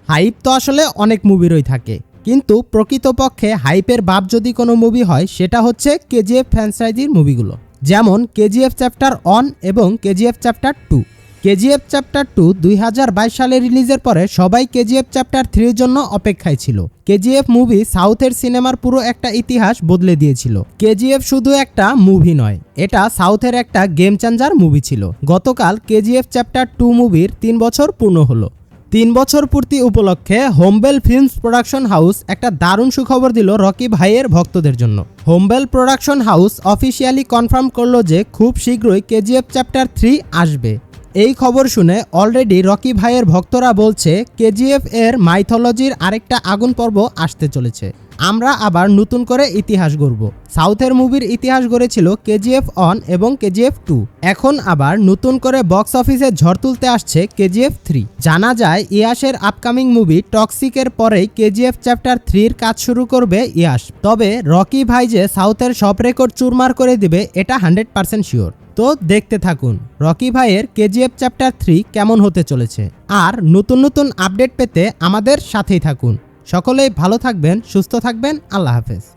Hype তো আসলে অনেক মুভিরই থাকে, কিন্তু প্রকৃতপক্ষে হাইপের বাপ যদি কোনো মুভি হয় সেটা হচ্ছে কেজিএফ ফ্র্যাঞ্চাইজির মুভিগুলো। যেমন কেজিএফ চ্যাপ্টার 1 এবং কেজিএফ চ্যাপ্টার 2। কেজিএফ চ্যাপ্টার 2 2022 সালে রিলিজের পরে সবাই কেজিএফ চ্যাপ্টার 3 জন্য অপেক্ষায় ছিল। কেজিএফ মুভি সাউথের সিনেমার পুরো একটা ইতিহাস বদলে দিয়েছিল। কেজিএফ শুধু একটা মুভি নয়, এটা সাউথের একটা গেম চেঞ্জার মুভি ছিল। গতকাল কেজিএফ চ্যাপ্টার 2 মুভির 3 বছর পূর্ণ হলো। 3 বছর পূর্তি উপলক্ষে হোমবেল ফিল্মস প্রোডাকশন হাউস একটা দারুণ সুখবর দিল রকি ভাইয়ের ভক্তদের জন্য। হোমবেল প্রোডাকশন হাউস অফিসিয়ালি কনফার্ম করলো যে খুব শীঘ্রই কেজিএফ চ্যাপ্টার 3 আসবে। এই খবর শুনে অলরেডি রকি ভাইয়ের ভক্তরা বলছে কেজিএফ এর মাইথোলজির আরেকটা আগুন পর্ব আসতে চলেছে। আমরা আবার নতুন করে ইতিহাস গড়ব। সাউথের মুভির ইতিহাস গড়েছিল কেজিএফ 1 এবং কেজিএফ 2। এখন আবার নতুন করে বক্স অফিসে ঝড় তুলতে আসছে কেজিএফ 3। জানা যায় ইয়াশের আপকামিং মুভি টক্সিকের পরেই কেজিএফ চ্যাপ্টার 3 কাজ শুরু করবে ইয়াশ। তবে রকি ভাই যে সাউথের সব রেকর্ড চুরমার করে দিবে এটা 100% শিওর। তো দেখতে থাকুন রকি ভাইয়ের কেজিএফ চ্যাপ্টার 3 কেমন হতে চলেছে। আর নতুন নতুন আপডেট পেতে আমাদের সাথেই থাকুন। সকলেই ভালো থাকবেন, সুস্থ থাকবেন। আল্লাহ হাফেজ।